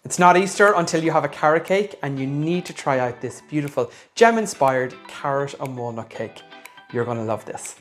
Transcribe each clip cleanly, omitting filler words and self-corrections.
It's not Easter until you have a carrot cake, and you need to try out this beautiful gem-inspired carrot and walnut cake. You're going to love this.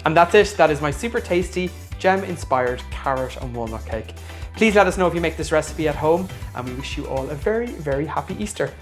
And that's it. That is my super tasty gem-inspired carrot and walnut cake. Please let us know if you make this recipe at home, and we wish you all a very, very happy Easter.